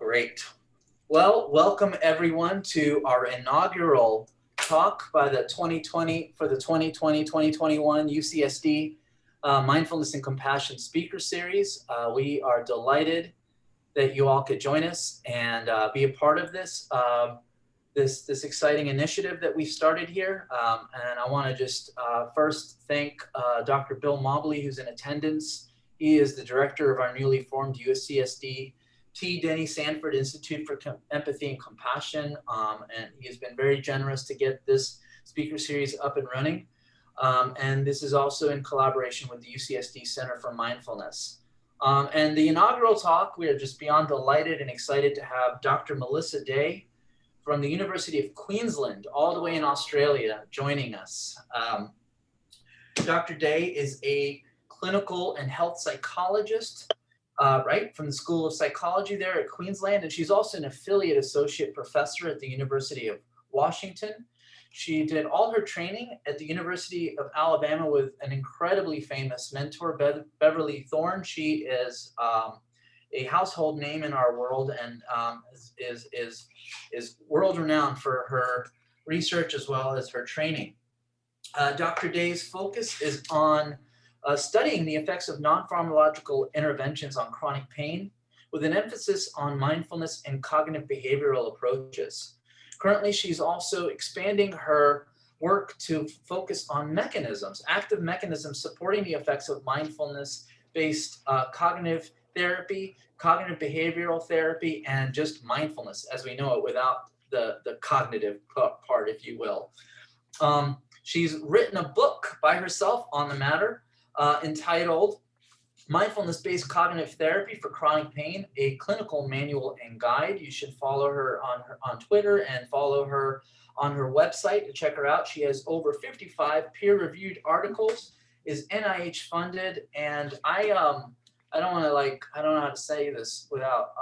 Great. Well, welcome everyone to our inaugural talk by the 2020 2021 UCSD Mindfulness and Compassion Speaker Series. We are delighted that you all could join us and be a part of this this exciting initiative that we started here. And I want to just first thank Dr. Bill Mobley, who's in attendance. He is the director of our newly formed UCSD T. Denny Sanford Institute for Empathy and Compassion, and he has been very generous to get this speaker series up and running. And this is also in collaboration with the UCSD Center for Mindfulness. And the inaugural talk, we are just beyond delighted and excited to have Dr. Melissa Day from the University of Queensland, all the way in Australia, joining us. Dr. Day is a clinical and health psychologist, from the School of Psychology there at Queensland, and she's also an affiliate associate professor at the University of Washington. She did all her training at the University of Alabama with an incredibly famous mentor, Beverly Thorne. She is a household name in our world and is world-renowned for her research as well as her training. Dr. Day's focus is on studying the effects of non-pharmacological interventions on chronic pain, with an emphasis on mindfulness and cognitive behavioral approaches. Currently, she's also expanding her work to focus on mechanisms, active mechanisms supporting the effects of mindfulness-based cognitive therapy, cognitive behavioral therapy, and just mindfulness as we know it without the cognitive part, if you will. She's written a book by herself on the matter, entitled Mindfulness-Based Cognitive Therapy for Chronic Pain, a Clinical Manual and Guide. You should follow her on Twitter and follow her on her website to check her out. She has over 55 peer-reviewed articles, is NIH funded, and I don't know how to say this without,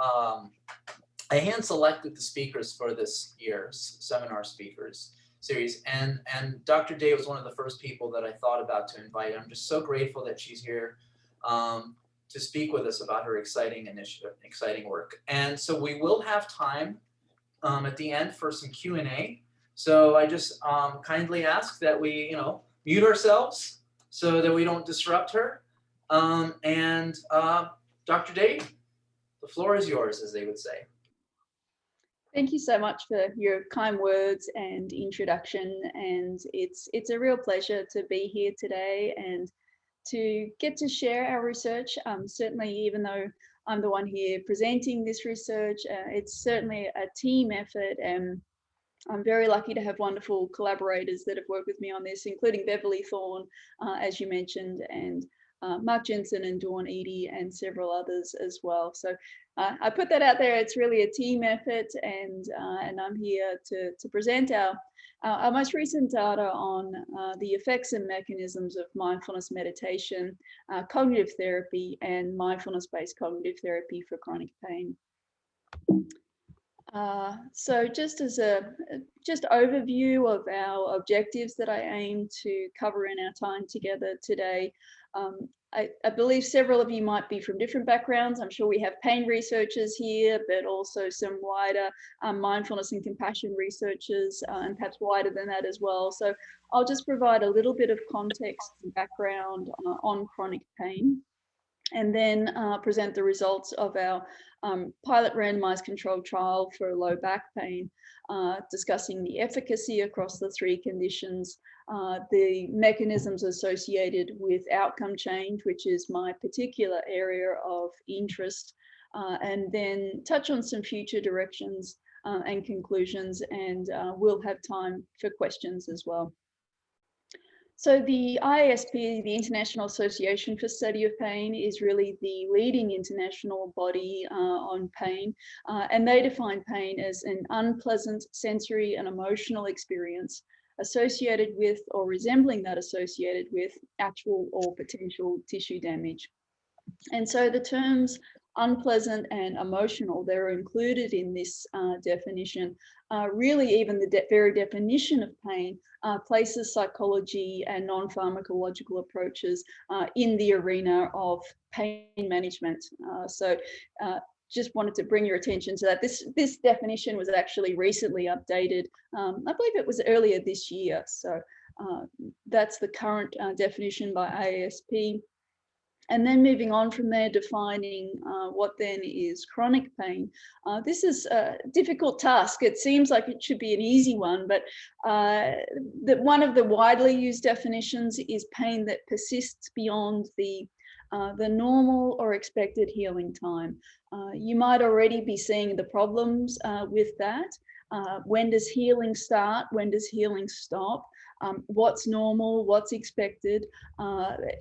I hand selected the speakers for this year's seminar speakers series, and Dr. Day was one of the first people that I thought about to invite. I'm just so grateful that she's here to speak with us about her exciting initiative, exciting work. And so we will have time at the end for some Q&A. So I just kindly ask that we, mute ourselves so that we don't disrupt her. Dr. Day, the floor is yours, as they would say. Thank you so much for your kind words and introduction, and it's a real pleasure to be here today and to get to share our research. Certainly, even though I'm the one here presenting this research, it's certainly a team effort, and I'm very lucky to have wonderful collaborators that have worked with me on this, including Beverly Thorne, as you mentioned, and Mark Jensen and Dawn Eady and several others as well. So I put that out there. It's really a team effort, and I'm here to present our most recent data on the effects and mechanisms of mindfulness meditation, cognitive therapy, and mindfulness-based cognitive therapy for chronic pain. So just as a overview of our objectives that I aim to cover in our time together today, I believe several of you might be from different backgrounds. I'm sure we have pain researchers here, but also some wider mindfulness and compassion researchers, and perhaps wider than that as well. So I'll just provide a little bit of context and background on chronic pain, and then present the results of our pilot randomized controlled trial for low back pain, discussing the efficacy across the three conditions, the mechanisms associated with outcome change, which is my particular area of interest, and then touch on some future directions and conclusions, and we'll have time for questions as well. So the IASP, the International Association for Study of Pain, is really the leading international body on pain, and they define pain as an unpleasant sensory and emotional experience associated with or resembling that associated with actual or potential tissue damage. And so the terms unpleasant and emotional, they're included in this definition. Really, even the very definition of pain places psychology and non-pharmacological approaches in the arena of pain management. So just wanted to bring your attention to that. This definition was actually recently updated. I believe it was earlier this year. So that's the current definition by AASP. And then moving on from there, defining what then is chronic pain. This is a difficult task. It seems like it should be an easy one, but one of the widely used definitions is pain that persists beyond the normal or expected healing time. You might already be seeing the problems with that. When does healing start? When does healing stop? What's normal, what's expected.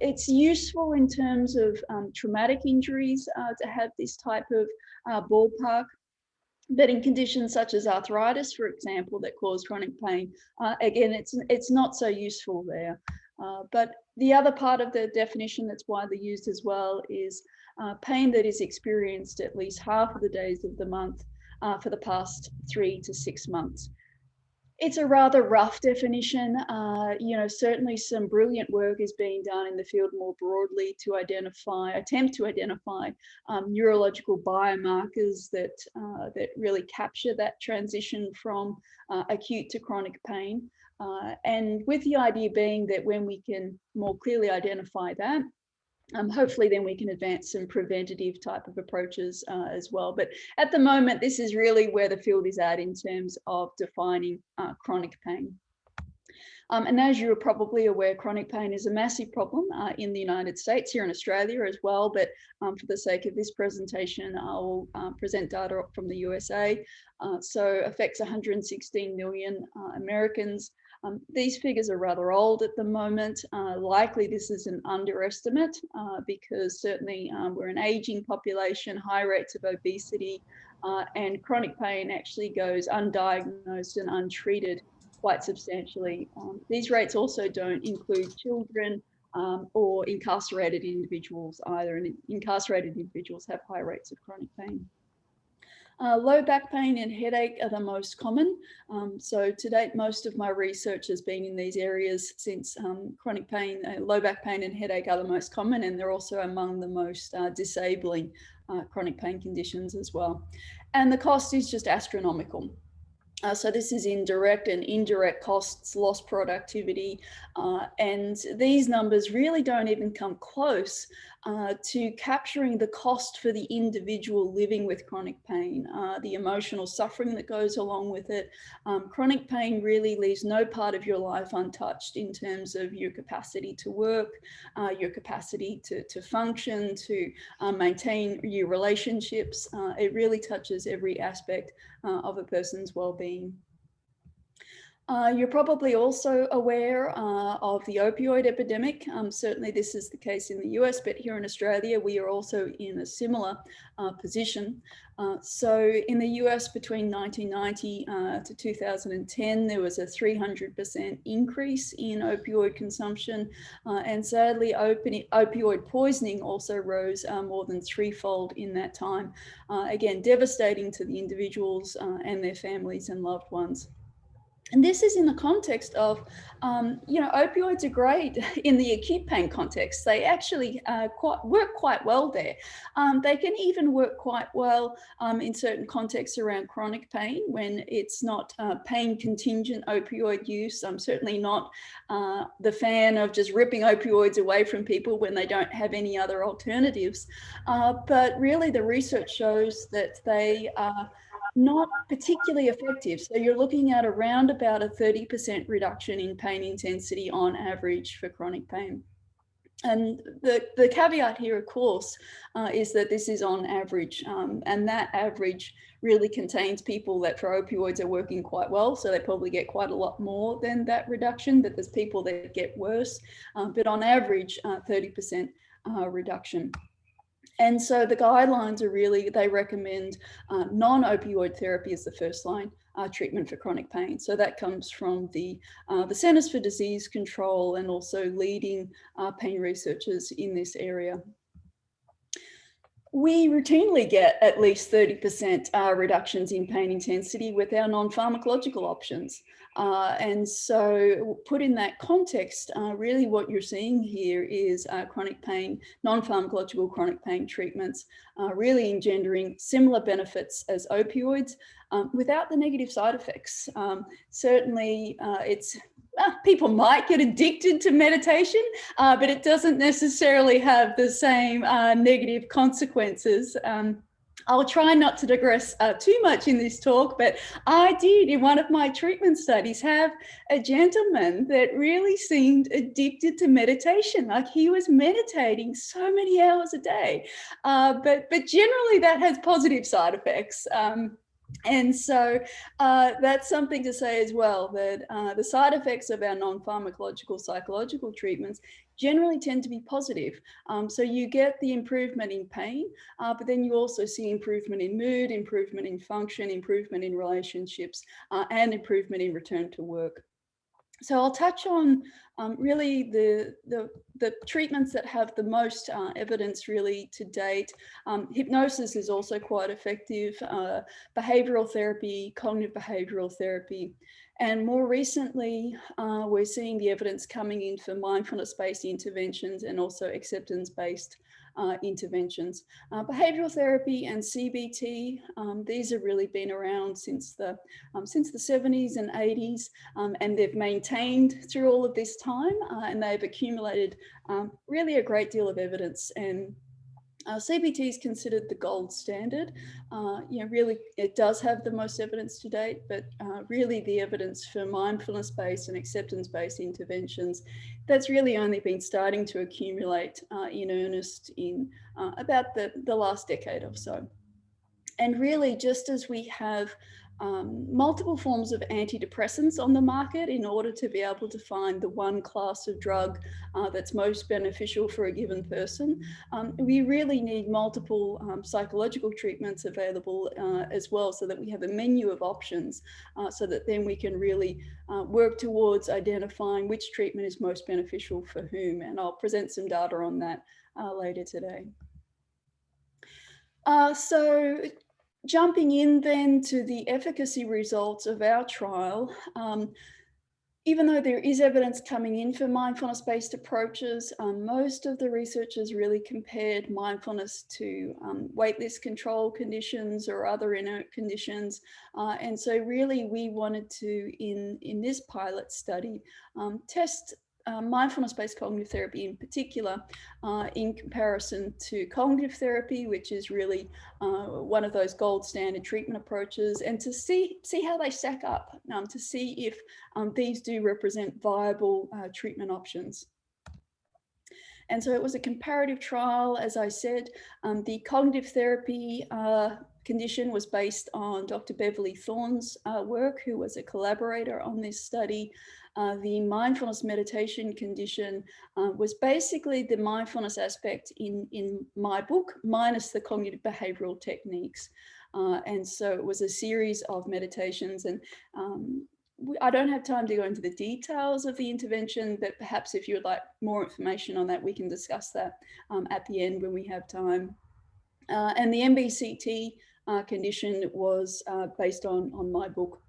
It's useful in terms of traumatic injuries to have this type of ballpark. But in conditions such as arthritis, for example, that cause chronic pain, again, it's not so useful there. But the other part of the definition that's widely used as well is pain that is experienced at least half of the days of the month for the past 3 to 6 months. It's a rather rough definition. Certainly some brilliant work is being done in the field more broadly to attempt to identify neurological biomarkers that really capture that transition from acute to chronic pain. And with the idea being that when we can more clearly identify that, hopefully then we can advance some preventative type of approaches as well. But at the moment, this is really where the field is at in terms of defining chronic pain. And as you're probably aware, chronic pain is a massive problem in the United States, here in Australia as well. But for the sake of this presentation, I'll present data from the USA. So affects 116 million Americans. These figures are rather old at the moment. Likely this is an underestimate because certainly we're an aging population, high rates of obesity, and chronic pain actually goes undiagnosed and untreated quite substantially. These rates also don't include children or incarcerated individuals either, and incarcerated individuals have high rates of chronic pain. Low back pain and headache are the most common. So to date, most of my research has been in these areas since chronic pain, low back pain and headache are the most common, and they're also among the most disabling chronic pain conditions as well. And the cost is just astronomical. So this is in direct and indirect costs, lost productivity, and these numbers really don't even come close to capturing the cost for the individual living with chronic pain, the emotional suffering that goes along with it. Chronic pain really leaves no part of your life untouched in terms of your capacity to work, your capacity to function, to maintain your relationships. It really touches every aspect of a person's well-being. You're probably also aware of the opioid epidemic. Certainly this is the case in the US, but here in Australia, we are also in a similar position. So in the US between 1990 to 2010, there was a 300% increase in opioid consumption. And sadly, opioid poisoning also rose more than threefold in that time. Again, devastating to the individuals and their families and loved ones. And this is in the context of, opioids are great in the acute pain context. They actually work quite well there. They can even work quite well in certain contexts around chronic pain when it's not pain contingent opioid use. I'm certainly not the fan of just ripping opioids away from people when they don't have any other alternatives. But really the research shows that they are not particularly effective. So you're looking at around about a 30% reduction in pain intensity on average for chronic pain. And the caveat here, of course, is that this is on average, and that average really contains people that for opioids are working quite well, so they probably get quite a lot more than that reduction, but there's people that get worse, but on average, 30% reduction. And so the guidelines are really, they recommend non-opioid therapy as the first line treatment for chronic pain. So that comes from the Centers for Disease Control and also leading pain researchers in this area. We routinely get at least 30% reductions in pain intensity with our non-pharmacological options. And so put in that context, really what you're seeing here is chronic pain, non-pharmacological chronic pain treatments, really engendering similar benefits as opioids without the negative side effects. Certainly people might get addicted to meditation, but it doesn't necessarily have the same negative consequences. I'll try not to digress too much in this talk, but I did in one of my treatment studies have a gentleman that really seemed addicted to meditation. Like he was meditating so many hours a day, but generally that has positive side effects. And so that's something to say as well, that the side effects of our non-pharmacological psychological treatments generally tend to be positive. So you get the improvement in pain, but then you also see improvement in mood, improvement in function, improvement in relationships, and improvement in return to work. So I'll touch on really the treatments that have the most evidence really to date. Hypnosis is also quite effective, behavioral therapy, cognitive behavioral therapy. And more recently, we're seeing the evidence coming in for mindfulness-based interventions and also acceptance-based interventions. Behavioral therapy and CBT, these have really been around since the 70s and 80s, and they've maintained through all of this time, and they've accumulated really a great deal of evidence. And CBT is considered the gold standard. Really, it does have the most evidence to date, but really the evidence for mindfulness-based and acceptance-based interventions, that's really only been starting to accumulate in earnest in about the last decade or so. And really, just as we have multiple forms of antidepressants on the market in order to be able to find the one class of drug that's most beneficial for a given person, we really need multiple psychological treatments available as well, so that we have a menu of options, so that then we can really work towards identifying which treatment is most beneficial for whom. And I'll present some data on that later today. So jumping in then to the efficacy results of our trial, even though there is evidence coming in for mindfulness-based approaches, most of the researchers really compared mindfulness to waitlist control conditions or other inert conditions. And so really we wanted to, in this pilot study, test mindfulness-based cognitive therapy in particular in comparison to cognitive therapy, which is really one of those gold standard treatment approaches, and to see how they stack up, to see if these do represent viable treatment options. And so it was a comparative trial, as I said. The cognitive therapy condition was based on Dr. Beverly Thorne's work, who was a collaborator on this study. The mindfulness meditation condition was basically the mindfulness aspect in my book, minus the cognitive behavioral techniques. And so it was a series of meditations, and I don't have time to go into the details of the intervention, but perhaps if you would like more information on that, we can discuss that at the end when we have time. And the MBCT condition was based on my book.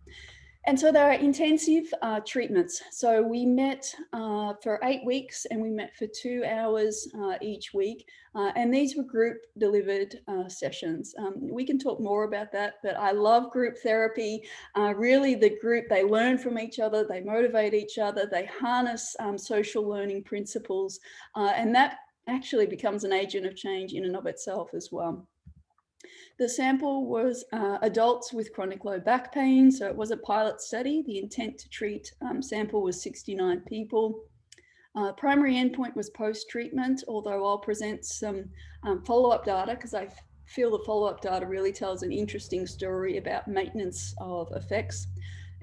And so there are intensive treatments. So we met for 8 weeks, and we met for 2 hours each week. And these were group delivered sessions. We can talk more about that, but I love group therapy. Really the group, they learn from each other, they motivate each other, they harness social learning principles, and that actually becomes an agent of change in and of itself as well. The sample was adults with chronic low back pain, so it was a pilot study. The intent to treat sample was 69 people. Primary endpoint was post-treatment, although I'll present some follow-up data, because I feel the follow-up data really tells an interesting story about maintenance of effects.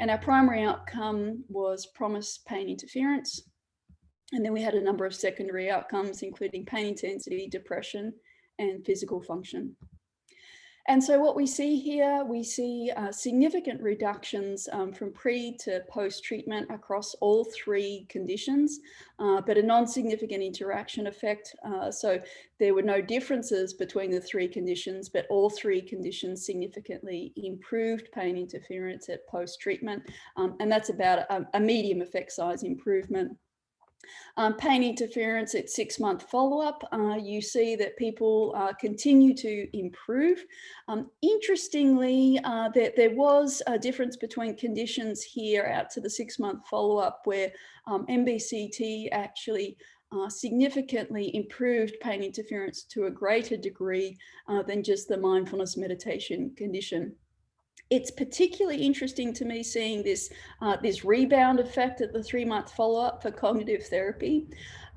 And our primary outcome was PROMIS pain interference. And then we had a number of secondary outcomes, including pain intensity, depression, and physical function. And so what we see here, we see significant reductions from pre to post-treatment across all three conditions, but a non-significant interaction effect. So there were no differences between the three conditions, but all three conditions significantly improved pain interference at post-treatment. And that's about a medium effect size improvement. Pain interference at 6-month follow-up, you see that people continue to improve. Interestingly, there was a difference between conditions here out to the 6-month follow-up where MBCT actually significantly improved pain interference to a greater degree than just the mindfulness meditation condition. It's particularly interesting to me seeing this, this rebound effect at the 3-month follow-up for cognitive therapy.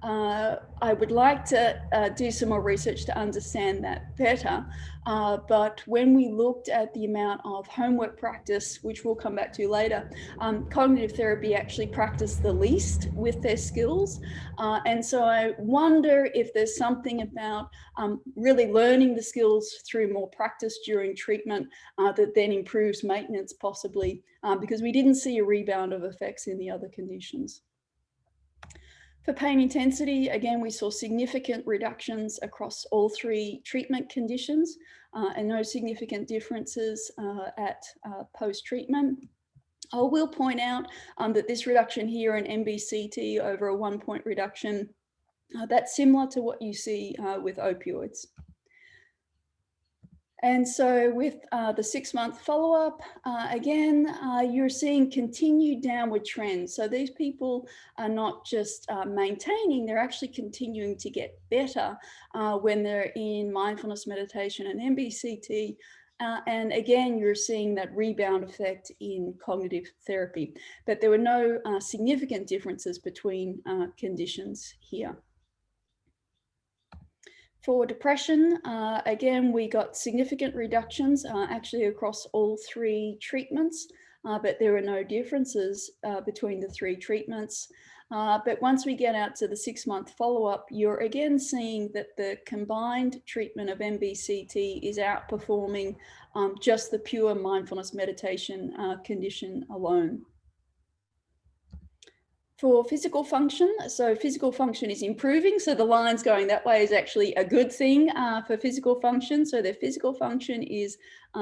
I would like to do some more research to understand that better. But when we looked at the amount of homework practice, which we'll come back to later, cognitive therapy actually practiced the least with their skills. And so I wonder if there's something about really learning the skills through more practice during treatment that then improves maintenance possibly, because we didn't see a rebound of effects in the other conditions. For pain intensity, again, we saw significant reductions across all three treatment conditions and no significant differences at post-treatment. I will point out that this reduction here in MBCT over a 1-point reduction, that's similar to what you see with opioids. And so with the 6-month follow-up, again, you're seeing continued downward trends. So these people are not just maintaining, they're actually continuing to get better when they're in mindfulness meditation and MBCT. And again, you're seeing that rebound effect in cognitive therapy, but there were no significant differences between conditions here. For depression, again, we got significant reductions actually across all three treatments, but there are no differences between the three treatments. But once we get out to the 6-month follow-up, you're again seeing that the combined treatment of MBCT is outperforming just the pure mindfulness meditation condition alone. For physical function, so physical function is improving. So the lines going that way is actually a good thing for physical function. So their physical function is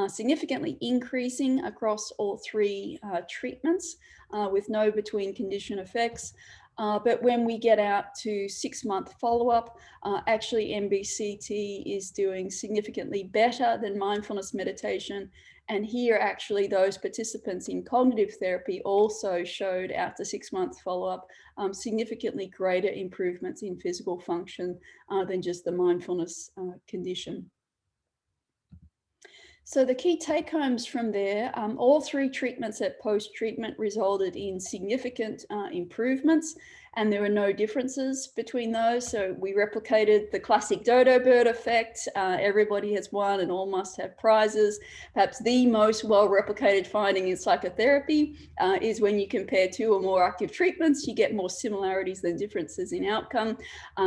significantly increasing across all three treatments with no between condition effects. But when we get out to 6-month follow-up, actually MBCT is doing significantly better than mindfulness meditation. And here, actually, those participants in cognitive therapy also showed out to 6-month follow-up significantly greater improvements in physical function than just the mindfulness condition. So the key take-homes from there, all three treatments at post-treatment resulted in significant improvements, and there were no differences between those. So we replicated the classic dodo bird effect. Everybody has won and all must have prizes. Perhaps the most well-replicated finding in psychotherapy is when you compare 2 or more active treatments, you get more similarities than differences in outcome.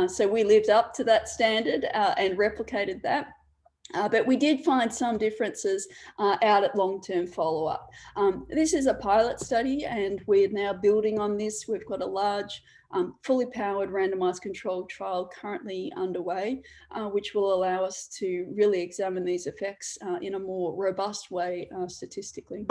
So we lived up to that standard and replicated that. But we did find some differences out at long-term follow-up. This is a pilot study and we're now building on this. We've got a large, fully powered randomized controlled trial currently underway, which will allow us to really examine these effects in a more robust way statistically.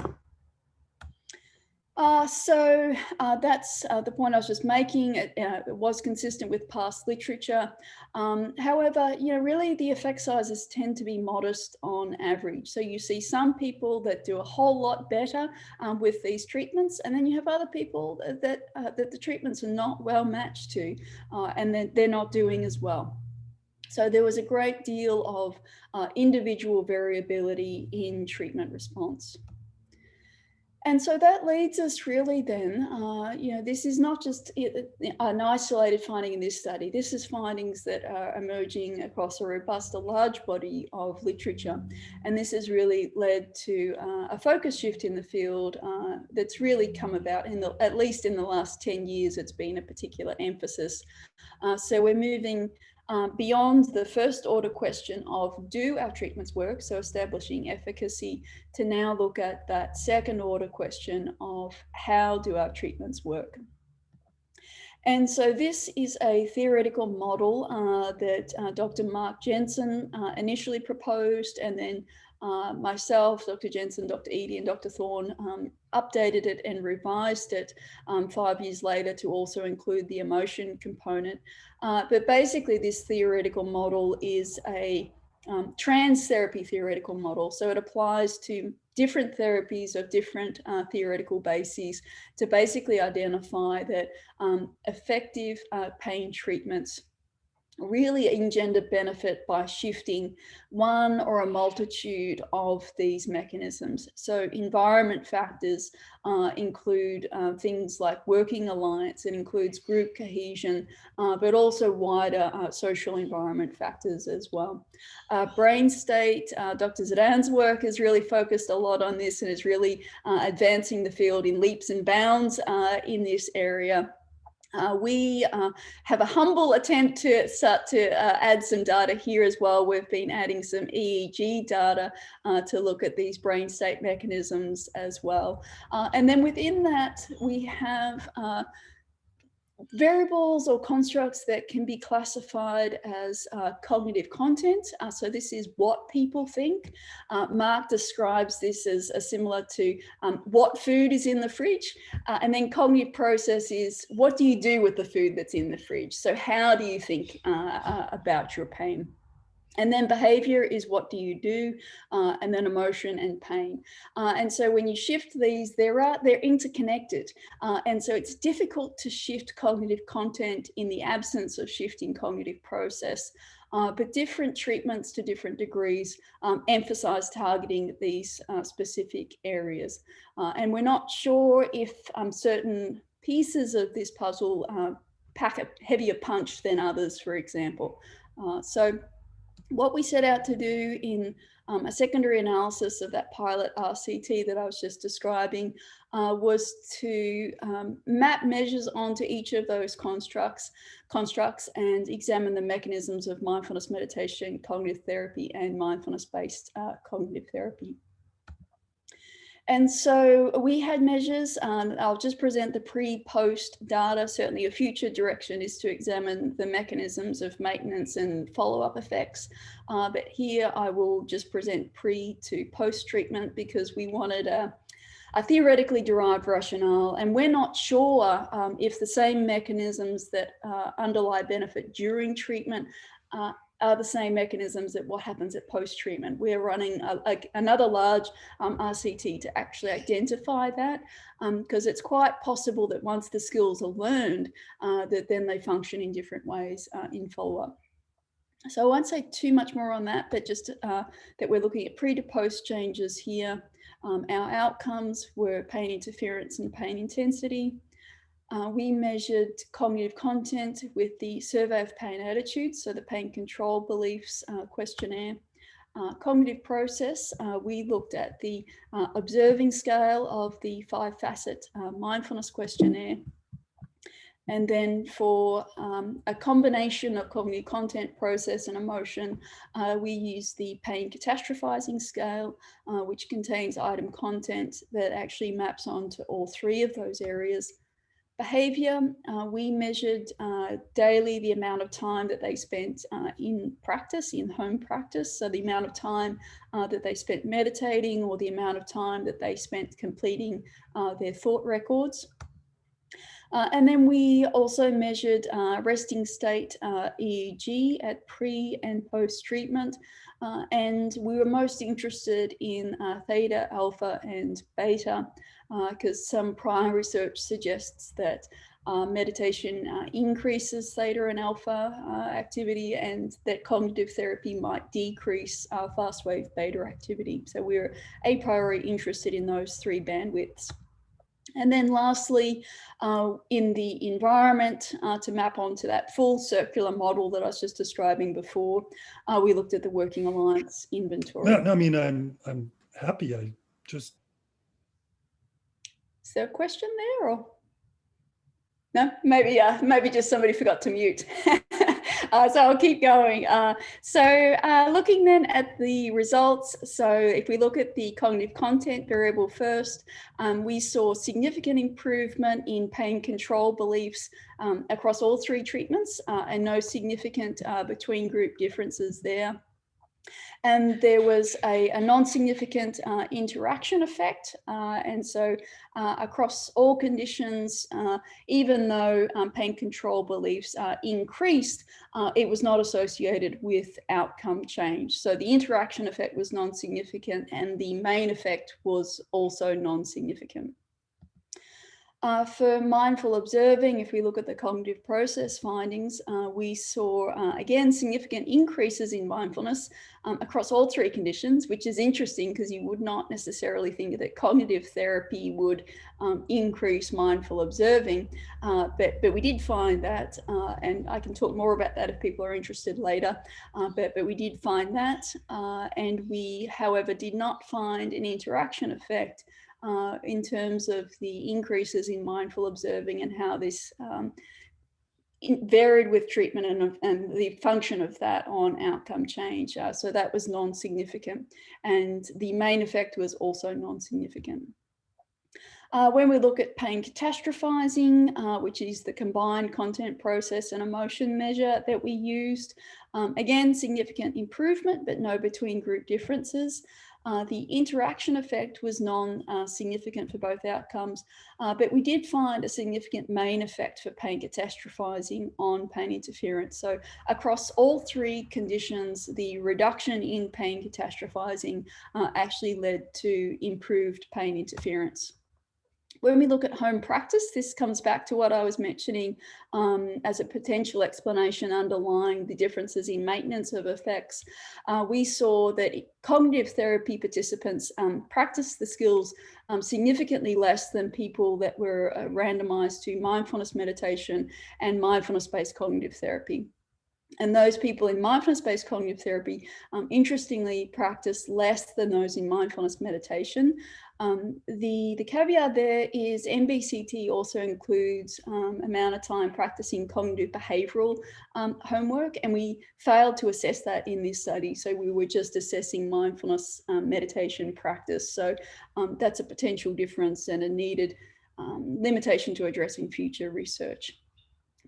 So that's the point I was just making. It was consistent with past literature. However, really the effect sizes tend to be modest on average. So you see some people that do a whole lot better with these treatments, and then you have other people that the treatments are not well matched to, and they're not doing as well. So there was a great deal of individual variability in treatment response. And so that leads us really then, this is not just an isolated finding in this study. This is findings that are emerging across a robust, a large body of literature. And this has really led to a focus shift in the field that's really come about at least in the last 10 years. It's been a particular emphasis. So we're moving beyond the first order question of do our treatments work, so establishing efficacy, to now look at that second order question of how do our treatments work. And so this is a theoretical model that Dr. Mark Jensen initially proposed, and then myself, Dr. Jensen, Dr. Eady, and Dr. Thorne updated it and revised it 5 years later to also include the emotion component. But basically this theoretical model is a trans therapy theoretical model. So it applies to different therapies of different theoretical bases to basically identify that effective pain treatments really engender benefit by shifting one or a multitude of these mechanisms. So environment factors include things like working alliance, it includes group cohesion, but also wider social environment factors as well. Brain state, Dr. Zidane's work has really focused a lot on this and is really advancing the field in leaps and bounds in this area. We have a humble attempt to start to add some data here as well. We've been adding some EEG data to look at these brain state mechanisms as well. And then within that, we have variables or constructs that can be classified as cognitive content. So this is what people think. Mark describes this as similar to what food is in the fridge. And then cognitive process is what do you do with the food that's in the fridge? So how do you think about your pain? And then behavior is what do you do, and then emotion and pain. And so when you shift these, they're interconnected. And so it's difficult to shift cognitive content in the absence of shifting cognitive process. But different treatments to different degrees emphasize targeting these specific areas. And we're not sure if certain pieces of this puzzle pack a heavier punch than others, for example. So what we set out to do in a secondary analysis of that pilot RCT that I was just describing was to map measures onto each of those constructs and examine the mechanisms of mindfulness meditation, cognitive therapy, and mindfulness-based cognitive therapy. And so we had measures, I'll just present the pre-post data. Certainly a future direction is to examine the mechanisms of maintenance and follow-up effects. But here I will just present pre to post treatment because we wanted a theoretically derived rationale. And we're not sure if the same mechanisms that underlie benefit during treatment are the same mechanisms that what happens at post-treatment. We're running another large RCT to actually identify that, because it's quite possible that once the skills are learned, that then they function in different ways in follow-up. So I won't say too much more on that, but just that we're looking at pre to post changes here. Our outcomes were pain interference and pain intensity. We measured cognitive content with the Survey of Pain Attitudes, so the Pain Control Beliefs questionnaire. Cognitive process, we looked at the observing scale of the 5-facet mindfulness questionnaire. And then for a combination of cognitive content, process, and emotion, we use the pain catastrophizing scale, which contains item content that actually maps onto all 3 of those areas. Behavior, we measured daily the amount of time that they spent in practice, in home practice. So the amount of time that they spent meditating or the amount of time that they spent completing their thought records. And then we also measured resting state EEG at pre and post treatment. And we were most interested in theta, alpha, and beta, because some prior research suggests that meditation increases theta and alpha activity, and that cognitive therapy might decrease fast wave beta activity. So we're a priori interested in those 3 bandwidths. And then lastly, in the environment, to map onto that full circular model that I was just describing before, we looked at the working alliance inventory. No, I mean, I'm happy. I just... Is there a question there, or? No, maybe just somebody forgot to mute. So I'll keep going. Looking then at the results, so if we look at the cognitive content variable first, we saw significant improvement in pain control beliefs across all 3 treatments, and no significant between group differences there. And there was a non-significant interaction effect. Across all conditions, even though pain control beliefs increased, it was not associated with outcome change. So the interaction effect was non-significant, and the main effect was also non-significant. For mindful observing, if we look at the cognitive process findings, we saw, again, significant increases in mindfulness across all 3 conditions, which is interesting because you would not necessarily think that cognitive therapy would increase mindful observing, but we did find that, and I can talk more about that if people are interested later, but we did find that, and we, however, did not find an interaction effect in terms of the increases in mindful observing and how this varied with treatment and the function of that on outcome change. So that was non-significant, and the main effect was also non-significant. When we look at pain catastrophizing, which is the combined content, process, and emotion measure that we used, again, significant improvement, but no between group differences. The interaction effect was non-significant for both outcomes, but we did find a significant main effect for pain catastrophizing on pain interference. So across all 3 conditions, the reduction in pain catastrophizing actually led to improved pain interference. When we look at home practice, this comes back to what I was mentioning as a potential explanation underlying the differences in maintenance of effects. We saw that cognitive therapy participants practiced the skills significantly less than people that were randomized to mindfulness meditation and mindfulness-based cognitive therapy. And those people in mindfulness-based cognitive therapy, interestingly, practice less than those in mindfulness meditation. The caveat there is MBCT also includes amount of time practicing cognitive behavioral homework, and we failed to assess that in this study. So we were just assessing mindfulness meditation practice. So that's a potential difference and a needed limitation to address in future research.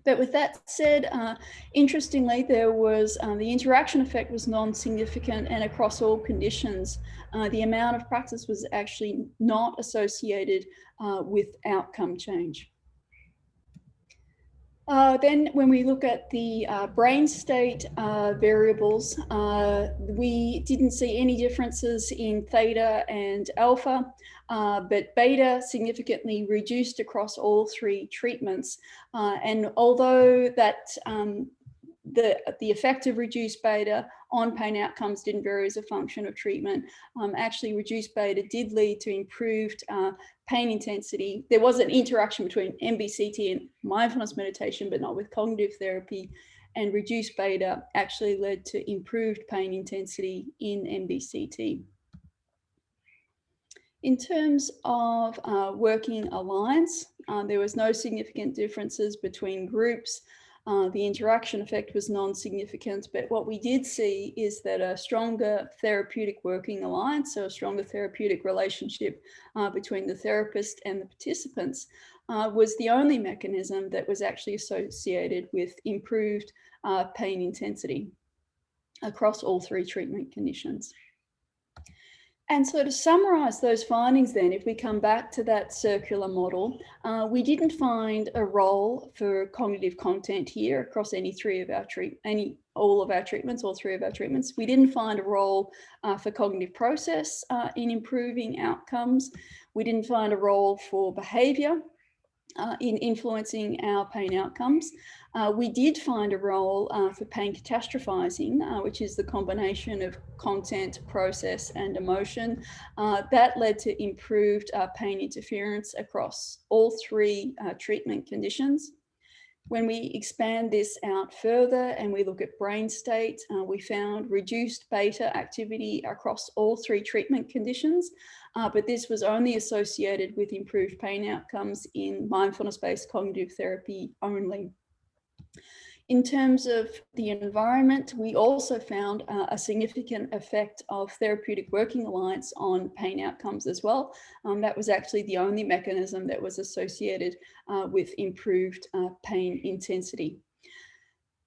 But with that said, interestingly, there was the interaction effect was non-significant, and across all conditions, the amount of practice was actually not associated with outcome change. Then when we look at the brain state variables, we didn't see any differences in theta and alpha, but beta significantly reduced across all 3 treatments. And although that the effect of reduced beta on pain outcomes didn't vary as a function of treatment, actually reduced beta did lead to improved pain intensity. There was an interaction between MBCT and mindfulness meditation, but not with cognitive therapy, and reduced beta actually led to improved pain intensity in MBCT. In terms of working alliance, there was no significant differences between groups. The interaction effect was non-significant, but what we did see is that a stronger therapeutic working alliance, so a stronger therapeutic relationship between the therapist and the participants, was the only mechanism that was actually associated with improved pain intensity across all 3 treatment conditions. And so to summarize those findings then, if we come back to that circular model, we didn't find a role for cognitive content here across all of our treatments, all 3 of our treatments. We didn't find a role for cognitive process in improving outcomes. We didn't find a role for behavior in influencing our pain outcomes. We did find a role for pain catastrophizing, which is the combination of content, process, and emotion. That led to improved pain interference across all 3 treatment conditions. When we expand this out further and we look at brain state, we found reduced beta activity across all 3 treatment conditions, but this was only associated with improved pain outcomes in mindfulness-based cognitive therapy only. In terms of the environment, we also found a significant effect of therapeutic working alliance on pain outcomes as well. That was actually the only mechanism that was associated with improved pain intensity.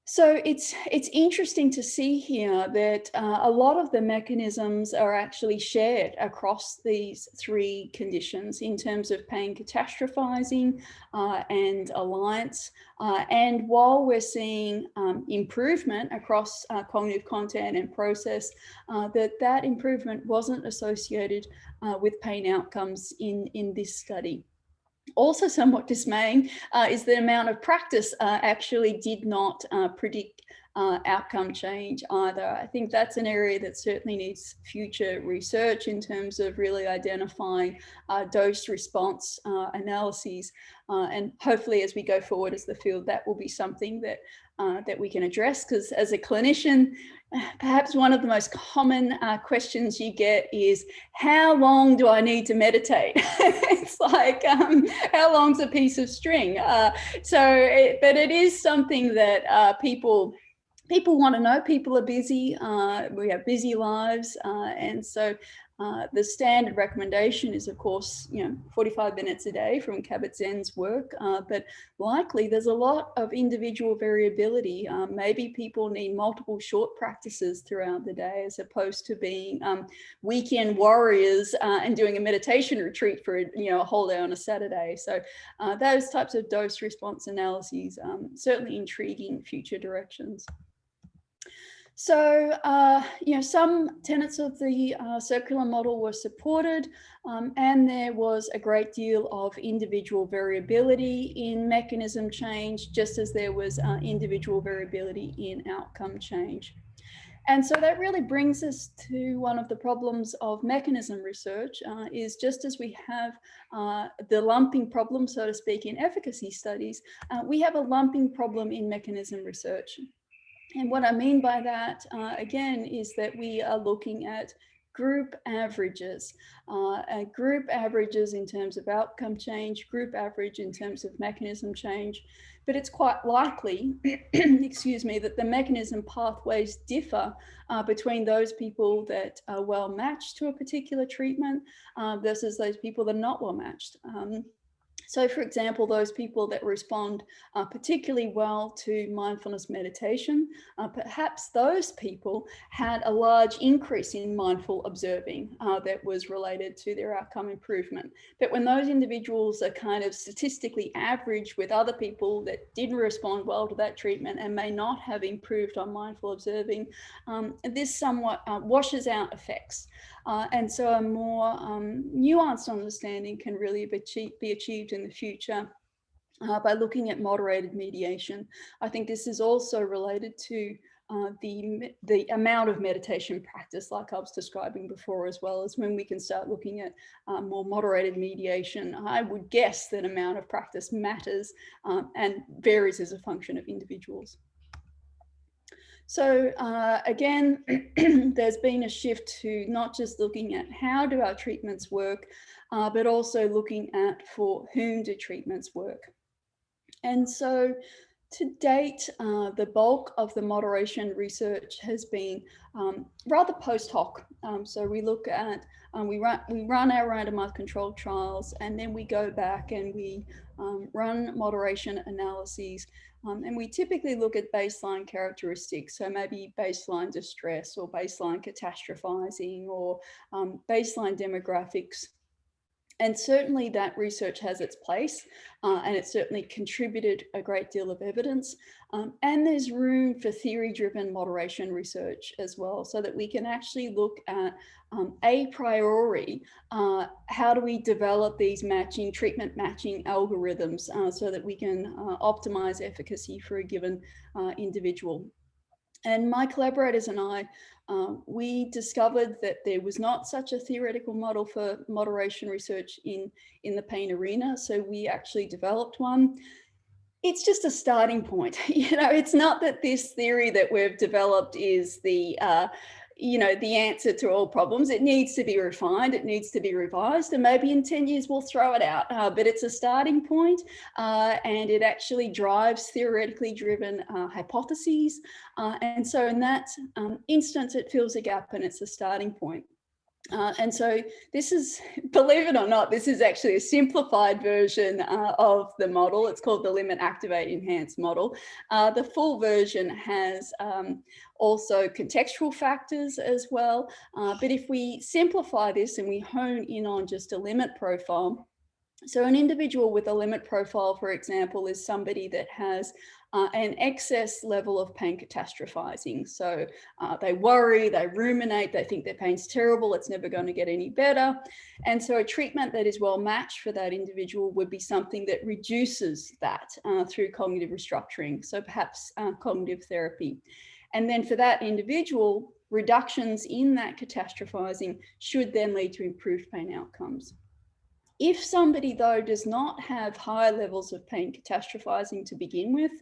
So it's interesting to see here that a lot of the mechanisms are actually shared across these three conditions in terms of pain catastrophizing and alliance. And while we're seeing improvement across cognitive content and process, that improvement wasn't associated with pain outcomes in this study. Also somewhat dismaying is the amount of practice actually did not predict outcome change either. I think that's an area that certainly needs future research in terms of really identifying dose response analyses. And hopefully as we go forward as the field, that will be something that that we can address, because as a clinician, perhaps one of the most common questions you get is, how long do I need to meditate? It's like, how long's a piece of string? But it is something that people want to know. People are busy. We have busy lives. And so the standard recommendation is, of course, 45 minutes a day from Kabat-Zinn's work. But likely there's a lot of individual variability. Maybe people need multiple short practices throughout the day, as opposed to being weekend warriors and doing a meditation retreat for a whole day on a Saturday. So those types of dose response analyses, certainly intriguing future directions. So, some tenets of the circular model were supported, and there was a great deal of individual variability in mechanism change, just as there was individual variability in outcome change. And so that really brings us to one of the problems of mechanism research, is just as we have the lumping problem, so to speak, in efficacy studies, we have a lumping problem in mechanism research. And what I mean by that, again, is that we are looking at group averages in terms of outcome change, group average in terms of mechanism change. But it's quite likely, excuse me, that the mechanism pathways differ between those people that are well matched to a particular treatment versus those people that are not well matched. So, for example, those people that respond particularly well to mindfulness meditation, perhaps those people had a large increase in mindful observing that was related to their outcome improvement. But when those individuals are kind of statistically average with other people that didn't respond well to that treatment and may not have improved on mindful observing, this somewhat washes out effects. And so a more nuanced understanding can really be achieved in the future by looking at moderated mediation. I think this is also related to the amount of meditation practice, like I was describing before, as well as when we can start looking at more moderated mediation. I would guess that amount of practice matters and varies as a function of individuals. So again, there's been a shift to not just looking at how do our treatments work, but also looking at for whom do treatments work. And so to date, the bulk of the moderation research has been rather post hoc. So we look at, we run our randomized controlled trials, and then we go back and we run moderation analyses. And we typically look at baseline characteristics, so maybe baseline distress or baseline catastrophizing or baseline demographics. And certainly that research has its place, and it certainly contributed a great deal of evidence. And there's room for theory-driven moderation research as well, so that we can actually look at a priori, how do we develop these treatment matching algorithms so that we can optimize efficacy for a given individual. And my collaborators and I, we discovered that there was not such a theoretical model for moderation research in the pain arena. So we actually developed one. It's just a starting point. It's not that this theory that we've developed is the you know, the answer to all problems. It needs to be refined, it needs to be revised, and maybe in 10 years we'll throw it out. But it's a starting point, and it actually drives theoretically driven hypotheses. And so in that instance, it fills a gap and it's a starting point. And so this is, believe it or not, this is actually a simplified version of the model. It's called the Limit, Activate, Enhance model. The full version has also contextual factors as well. But if we simplify this and we hone in on just a limit profile, so an individual with a limit profile, for example, is somebody that has an excess level of pain catastrophizing. So they worry, they ruminate, they think their pain's terrible, it's never going to get any better. And so a treatment that is well matched for that individual would be something that reduces that through cognitive restructuring. So perhaps cognitive therapy. And then for that individual, reductions in that catastrophizing should then lead to improved pain outcomes. If somebody, though, does not have high levels of pain catastrophizing to begin with,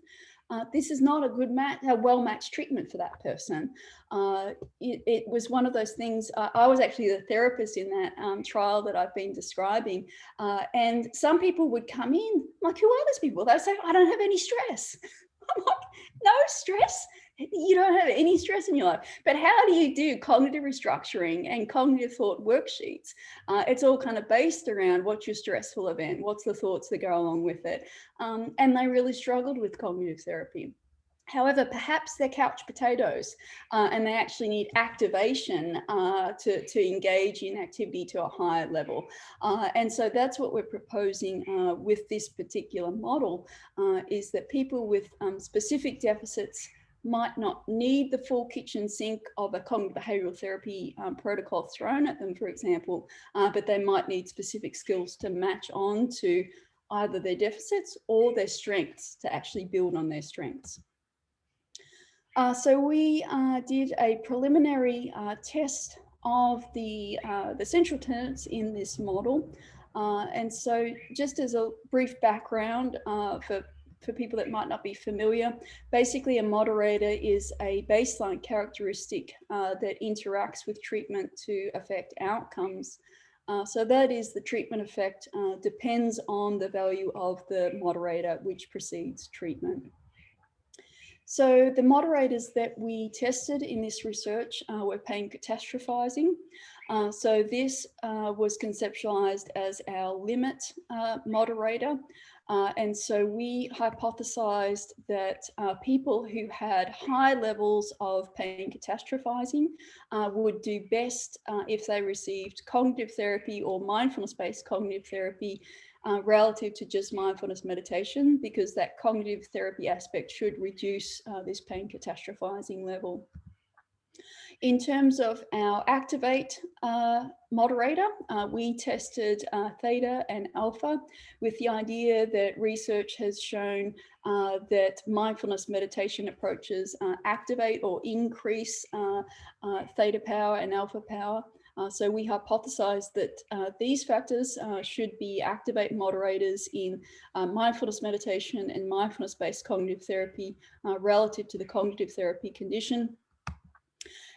this is not a good a well-matched treatment for that person. It was one of those things, I was actually the therapist in that trial that I've been describing, and some people would come in, I'm like, who are those people? They'd say, I don't have any stress. I'm like, no stress? You don't have any stress in your life. But how do you do cognitive restructuring and cognitive thought worksheets? It's all kind of based around what's your stressful event, what's the thoughts that go along with it. And they really struggled with cognitive therapy. However, perhaps they're couch potatoes and they actually need activation to engage in activity to a higher level. And so that's what we're proposing with this particular model, is that people with specific deficits might not need the full kitchen sink of a cognitive behavioral therapy protocol thrown at them, for example, but they might need specific skills to match on to either their deficits or their strengths to actually build on their strengths. So we did a preliminary test of the central tenets in this model. And so just as a brief background for people that might not be familiar, basically a moderator is a baseline characteristic that interacts with treatment to affect outcomes. So that is the treatment effect depends on the value of the moderator which precedes treatment. So the moderators that we tested in this research were pain catastrophizing. So this was conceptualized as our limit moderator. And so we hypothesized that people who had high levels of pain catastrophizing would do best if they received cognitive therapy or mindfulness-based cognitive therapy relative to just mindfulness meditation, because that cognitive therapy aspect should reduce this pain catastrophizing level. In terms of our activate moderator, we tested theta and alpha with the idea that research has shown that mindfulness meditation approaches activate or increase theta power and alpha power. So we hypothesized that these factors should be activate moderators in mindfulness meditation and mindfulness-based cognitive therapy relative to the cognitive therapy condition.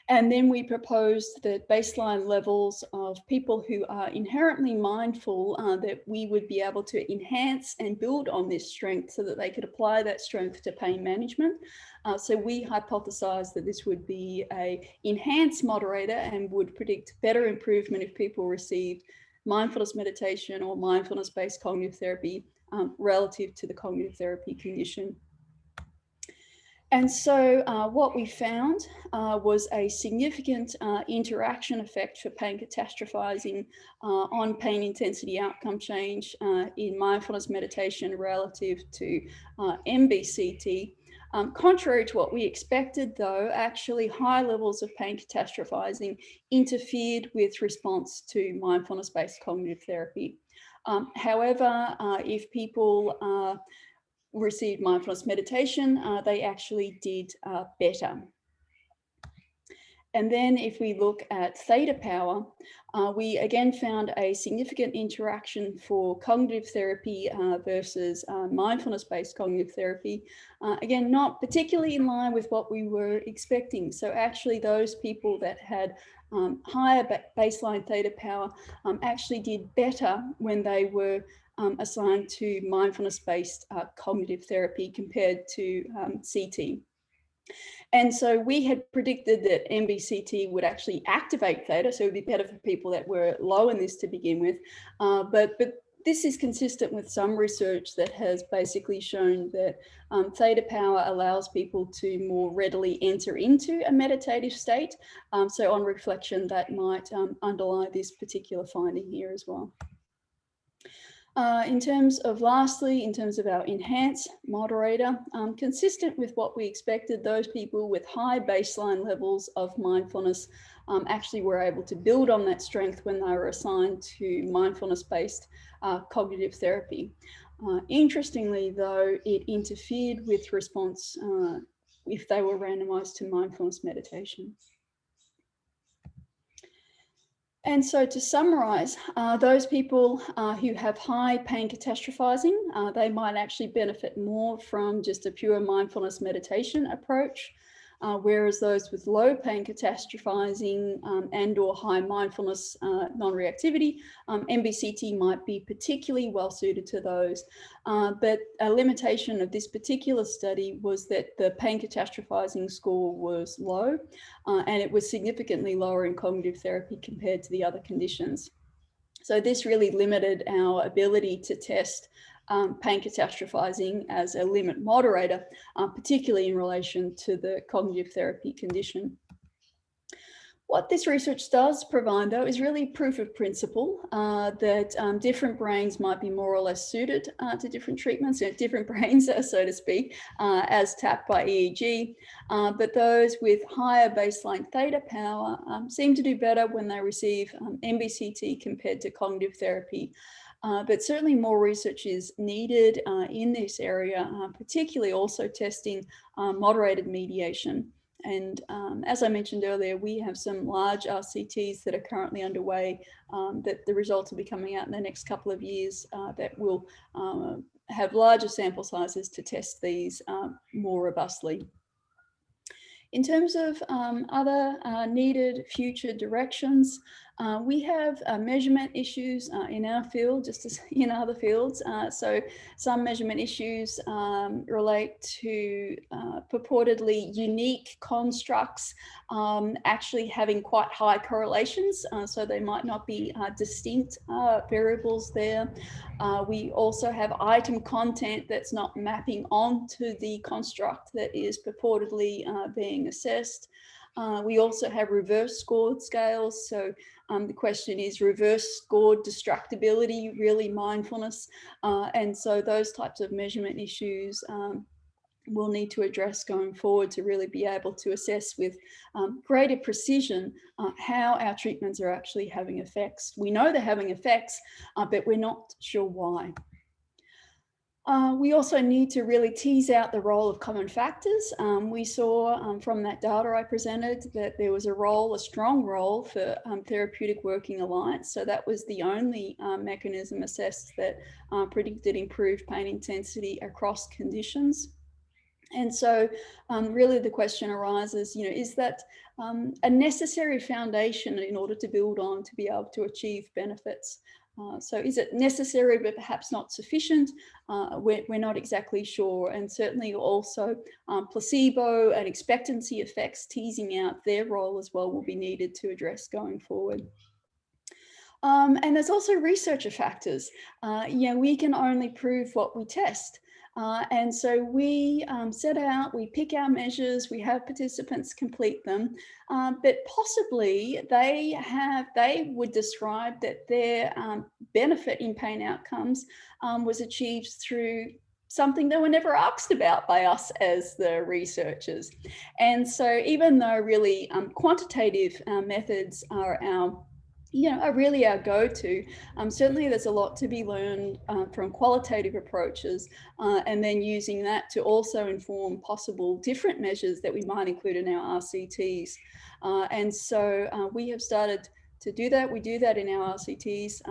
And then we proposed that baseline levels of people who are inherently mindful, that we would be able to enhance and build on this strength so that they could apply that strength to pain management. So we hypothesized that this would be an enhanced moderator and would predict better improvement if people received mindfulness meditation or mindfulness-based cognitive therapy relative to the cognitive therapy condition. And so what we found was a significant interaction effect for pain catastrophizing on pain intensity outcome change in mindfulness meditation relative to MBCT. Contrary to what we expected, though, actually high levels of pain catastrophizing interfered with response to mindfulness-based cognitive therapy. However, if people received mindfulness meditation, they actually did better. And then if we look at theta power, we again found a significant interaction for cognitive therapy versus mindfulness-based cognitive therapy. Again, not particularly in line with what we were expecting. So actually those people that had higher baseline theta power actually did better when they were assigned to mindfulness-based cognitive therapy compared to CT. And so we had predicted that MBCT would actually activate theta, so it would be better for people that were low in this to begin with. But this is consistent with some research that has basically shown that theta power allows people to more readily enter into a meditative state. So on reflection, that might underlie this particular finding here as well. In terms of lastly, in terms of our enhance moderator, consistent with what we expected, those people with high baseline levels of mindfulness actually were able to build on that strength when they were assigned to mindfulness-based cognitive therapy. Interestingly, though, it interfered with response if they were randomized to mindfulness meditation. And so to summarize, those people who have high pain catastrophizing, they might actually benefit more from just a pure mindfulness meditation approach, whereas those with low pain catastrophizing and or high mindfulness non-reactivity, MBCT might be particularly well suited to those. But a limitation of this particular study was that the pain catastrophizing score was low, and it was significantly lower in cognitive therapy compared to the other conditions. So this really limited our ability to test pain catastrophizing as a limit moderator, particularly in relation to the cognitive therapy condition. What this research does provide, though, is really proof of principle that different brains might be more or less suited to different treatments, different brains, so to speak, as tapped by EEG. But those with higher baseline theta power seem to do better when they receive MBCT compared to cognitive therapy. But certainly more research is needed in this area, particularly also testing moderated mediation. And as I mentioned earlier, we have some large RCTs that are currently underway that the results will be coming out in the next couple of years that will have larger sample sizes to test these more robustly. In terms of other needed future directions, we have measurement issues in our field, just as in other fields. So some measurement issues relate to purportedly unique constructs actually having quite high correlations. So they might not be distinct variables there. We also have item content that's not mapping onto the construct that is purportedly being assessed. We also have reverse scored scales. So the question is, reverse scored distractibility really mindfulness? And so those types of measurement issues we'll need to address going forward to really be able to assess with greater precision how our treatments are actually having effects. We know they're having effects, but we're not sure why. We also need to really tease out the role of common factors. We saw from that data I presented that there was a strong role for therapeutic working alliance. So that was the only mechanism assessed that predicted improved pain intensity across conditions. And so really the question arises, is that a necessary foundation in order to build on to be able to achieve benefits? So is it necessary but perhaps not sufficient? We're not exactly sure. And certainly also placebo and expectancy effects, teasing out their role as well, will be needed to address going forward. And there's also researcher factors. We can only prove what we test. And so we set out, we pick our measures, we have participants complete them, but possibly they would describe that their benefit in pain outcomes was achieved through something they were never asked about by us as the researchers. And so even though really quantitative methods are our are really our go-to. Certainly there's a lot to be learned from qualitative approaches, and then using that to also inform possible different measures that we might include in our RCTs. And so we have started to do that. We do that in our RCTs.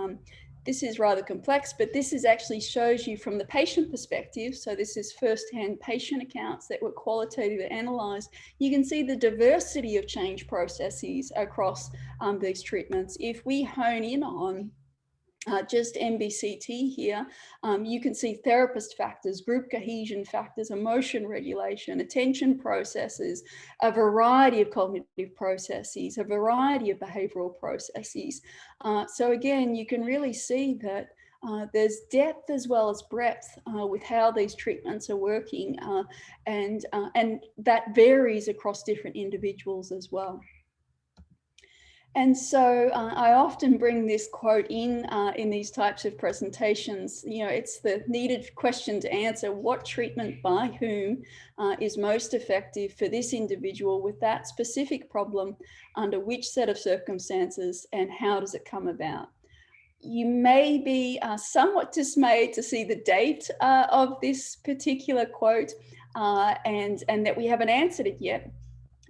This is rather complex, but this is actually shows you from the patient perspective. So this is first-hand patient accounts that were qualitatively analysed. You can see the diversity of change processes across these treatments. If we hone in on just MBCT here, you can see therapist factors, group cohesion factors, emotion regulation, attention processes, a variety of cognitive processes, a variety of behavioral processes. So again, you can really see that there's depth as well as breadth with how these treatments are working, and that varies across different individuals as well. And so I often bring this quote in these types of presentations. It's the needed question to answer: what treatment by whom is most effective for this individual with that specific problem, under which set of circumstances, and how does it come about? You may be somewhat dismayed to see the date of this particular quote and that we haven't answered it yet.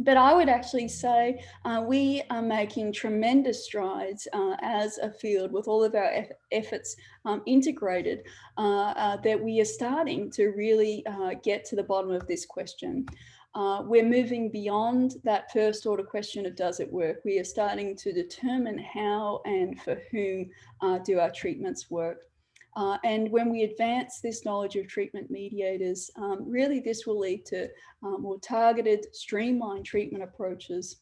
But I would actually say we are making tremendous strides as a field with all of our efforts integrated, that we are starting to really get to the bottom of this question. We're moving beyond that first order question of does it work? We are starting to determine how and for whom do our treatments work. And when we advance this knowledge of treatment mediators, really this will lead to more targeted, streamlined treatment approaches,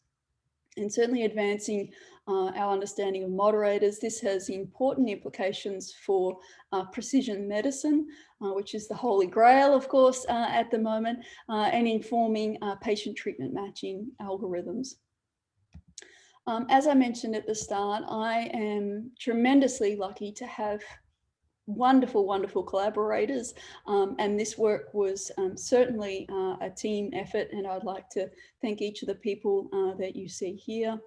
and certainly advancing our understanding of moderators. This has important implications for precision medicine, which is the holy grail, of course, at the moment, and informing patient treatment matching algorithms. As I mentioned at the start, I am tremendously lucky to have wonderful, wonderful collaborators. And this work was certainly a team effort, and I'd like to thank each of the people that you see here.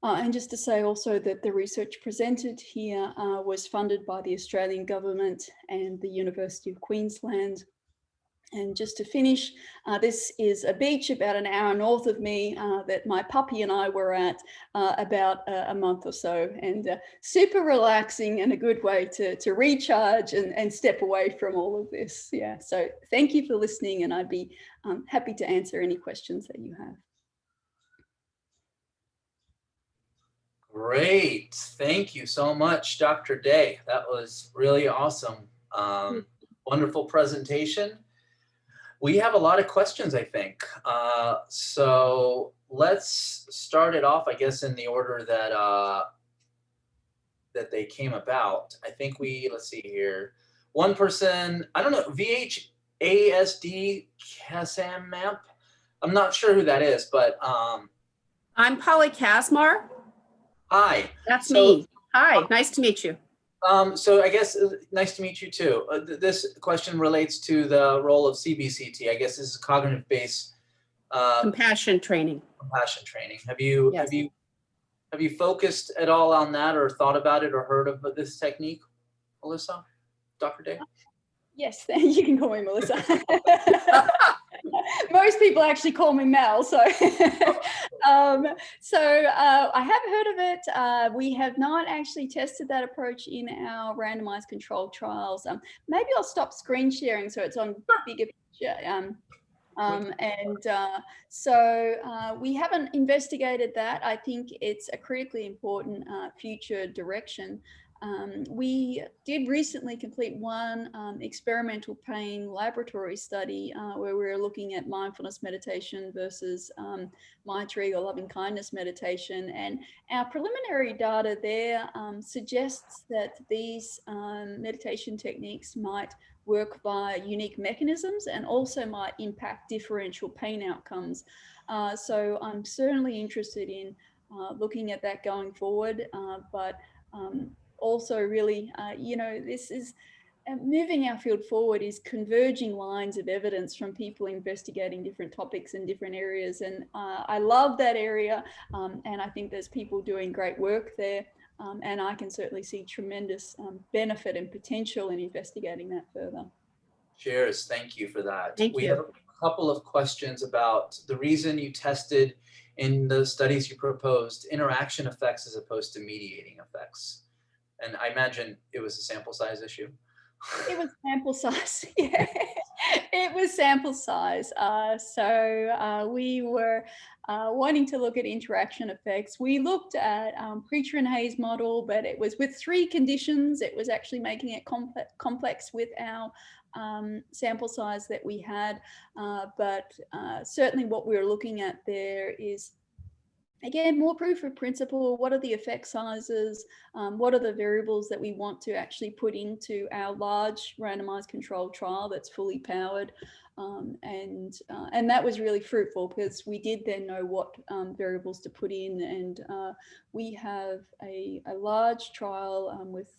And just to say also that the research presented here was funded by the Australian government and the University of Queensland. And just to finish, this is a beach about an hour north of me that my puppy and I were at about a month or so, and super relaxing and a good way to recharge and step away from all of this. Yeah, so thank you for listening, and I'd be happy to answer any questions that you have. Great. Thank you so much, Dr. Day. That was really awesome. Wonderful presentation. We have a lot of questions, I think. So let's start it off, I guess, in the order that that they came about. I think let's see here. One person, I don't know, VHASD Casamamp. I'm not sure who that is, but I'm Polly Kasmar. Hi. That's me. Hi, nice to meet you. So I guess nice to meet you too. This question relates to the role of CBCT. I guess this is cognitive-based compassion training. Compassion training. Have you Yes. have you focused at all on that, or thought about it, or heard of this technique, Melissa, Dr. Day? Yes, you can call me Melissa. Most people actually call me Mel, so I have heard of it. We have not actually tested that approach in our randomized controlled trials. Maybe I'll stop screen sharing so it's on bigger picture. So we haven't investigated that. I think it's a critically important future direction. We did recently complete one experimental pain laboratory study where we were looking at mindfulness meditation versus Maitri or loving kindness meditation. And our preliminary data there suggests that these meditation techniques might work via unique mechanisms and also might impact differential pain outcomes. So I'm certainly interested in looking at that going forward, but also really, this is moving our field forward is converging lines of evidence from people investigating different topics in different areas. And I love that area. And I think there's people doing great work there. And I can certainly see tremendous benefit and potential in investigating that further. Cheers, thank you for that. Thank We you. have a couple of questions about the reason you tested in the studies you proposed interaction effects as opposed to mediating effects. And I imagine it was a sample size issue. It was sample size, yeah. It was sample size. We were wanting to look at interaction effects. We looked at Preacher and Hayes model, but it was with 3 conditions. It was actually making it complex with our sample size that we had. But certainly what we were looking at there is, again, more proof of principle. What are the effect sizes? What are the variables that we want to actually put into our large randomized controlled trial that's fully powered? And that was really fruitful because we did then know what variables to put in. And we have a large trial with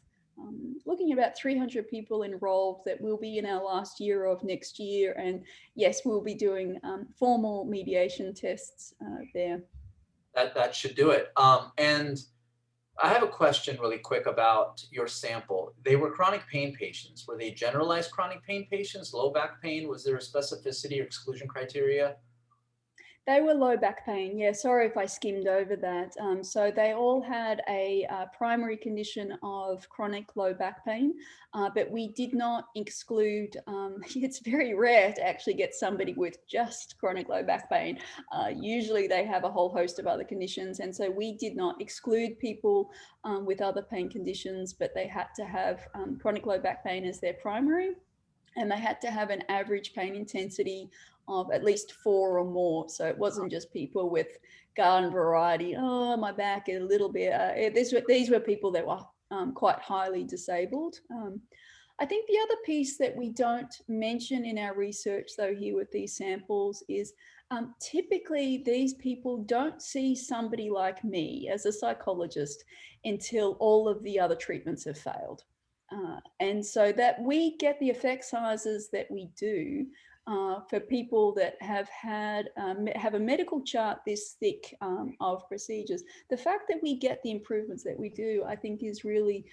looking at about 300 people enrolled that will be in our last year of next year. And yes, we'll be doing formal mediation tests there. That should do it. And I have a question really quick about your sample. They were chronic pain patients. Were they generalized chronic pain patients, low back pain? Was there a specificity or exclusion criteria? They were low back pain. Yeah, sorry if I skimmed over that. So they all had a primary condition of chronic low back pain, but we did not exclude, it's very rare to actually get somebody with just chronic low back pain. Usually they have a whole host of other conditions. And so we did not exclude people with other pain conditions, but they had to have chronic low back pain as their primary. And they had to have an average pain intensity of at least 4 or more. So it wasn't just people with garden variety, oh, my back is a little bit, these were people that were quite highly disabled. I think the other piece that we don't mention in our research though here with these samples is typically these people don't see somebody like me as a psychologist until all of the other treatments have failed. And so that we get the effect sizes that we do for people that have had have a medical chart this thick of procedures. The fact that we get the improvements that we do, I think, is really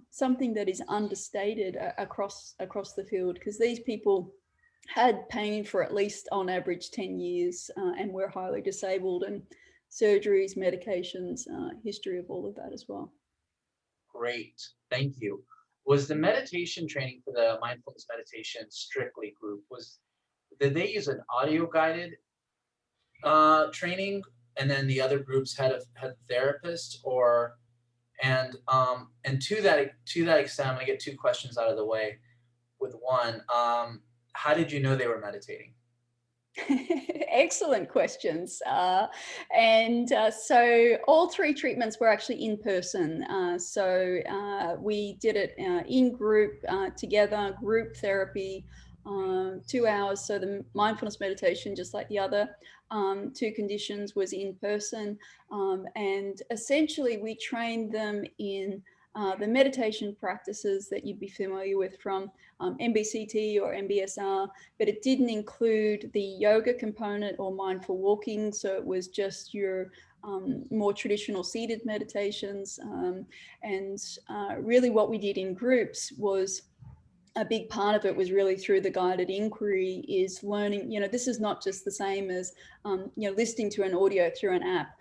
something that is understated across the field, because these people had pain for at least on average 10 years and were highly disabled, and surgeries, medications, history of all of that as well. Great, thank you. Was the meditation training for the mindfulness meditation strictly group? Did they use an audio guided training, and then the other groups had a therapist, or and to that extent, I'm gonna get 2 questions out of the way with one. How did you know they were meditating? Excellent questions. So all 3 treatments were actually in person. We did it in group together, group therapy, 2 hours. So the mindfulness meditation, just like the other 2 conditions, was in person. And essentially we trained them in the meditation practices that you'd be familiar with from MBCT or MBSR, but it didn't include the yoga component or mindful walking. So it was just your more traditional seated meditations. Really what we did in groups was, a big part of it was really through the guided inquiry, is learning, this is not just the same as, listening to an audio through an app.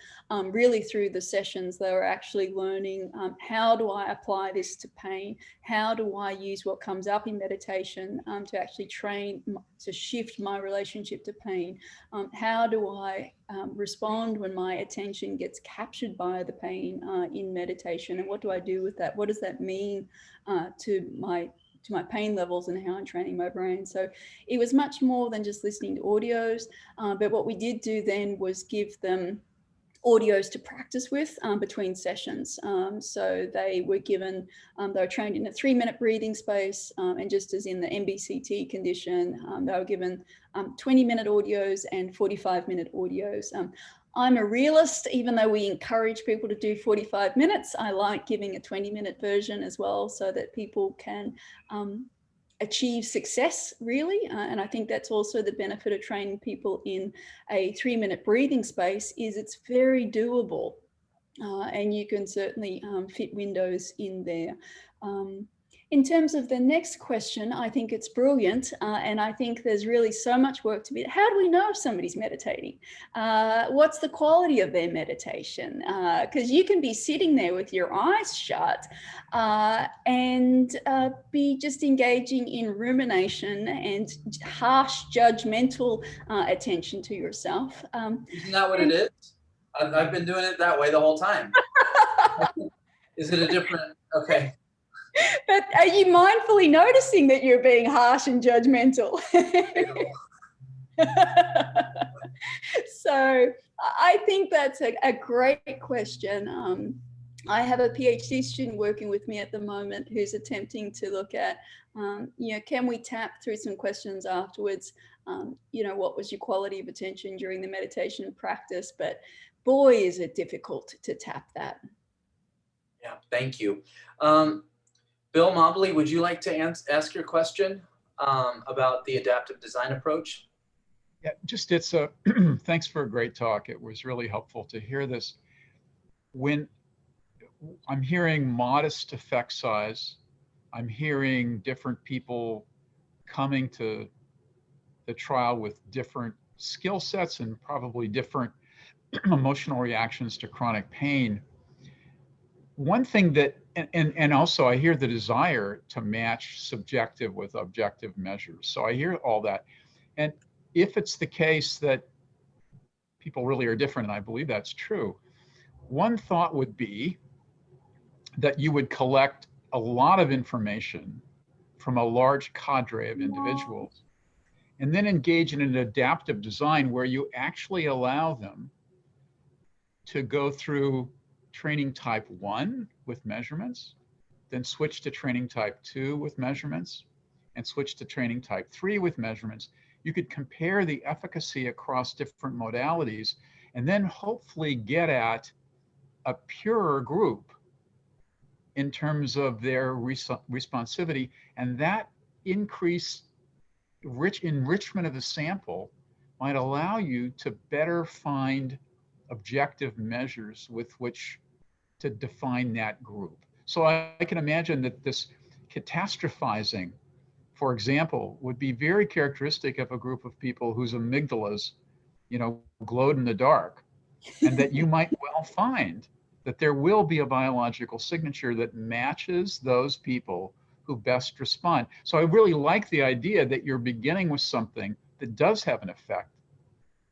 Really through the sessions, they were actually learning, how do I apply this to pain? How do I use what comes up in meditation to actually train to shift my relationship to pain? How do I respond when my attention gets captured by the pain in meditation? And what do I do with that? What does that mean to my pain levels and how I'm training my brain? So it was much more than just listening to audios. But what we did do then was give them audios to practice with between sessions. So they were given, they were trained in a 3-minute breathing space. And just as in the MBCT condition, they were given 20-minute audios and 45-minute audios. I'm a realist. Even though we encourage people to do 45 minutes, I like giving a 20-minute version as well, so that people can achieve success, really. And I think that's also the benefit of training people in a 3-minute breathing space, is it's very doable. and you can certainly fit windows in there. In terms of the next question, I think it's brilliant. And I think there's really so much work to be. How do we know if somebody's meditating? What's the quality of their meditation? Because you can be sitting there with your eyes shut and be just engaging in rumination and harsh judgmental attention to yourself. Isn't that what it is? I've been doing it that way the whole time. Is it a different, okay. But are you mindfully noticing that you're being harsh and judgmental? So I think that's a great question. I have a PhD student working with me at the moment who's attempting to look at, can we tap through some questions afterwards? What was your quality of attention during the meditation practice? But boy, is it difficult to tap that. Yeah, thank you. Bill Mobley, would you like to ask your question about the adaptive design approach? Yeah, it's a thanks for a great talk. It was really helpful to hear this. When I'm hearing modest effect size, I'm hearing different people coming to the trial with different skill sets and probably different emotional reactions to chronic pain. One thing that, and also I hear the desire to match subjective with objective measures. So I hear all that. And if it's the case that people really are different, and I believe that's true, one thought would be that you would collect a lot of information from a large cadre of individuals and then engage in an adaptive design where you actually allow them to go through training type 1 with measurements, then switch to training type 2 with measurements, and switch to training type 3 with measurements. You could compare the efficacy across different modalities and then hopefully get at a purer group in terms of their responsivity, and that increased enrichment of the sample might allow you to better find objective measures with which to define that group. So I can imagine that this catastrophizing, for example, would be very characteristic of a group of people whose amygdalas, glowed in the dark, and that you might well find that there will be a biological signature that matches those people who best respond. So I really like the idea that you're beginning with something that does have an effect,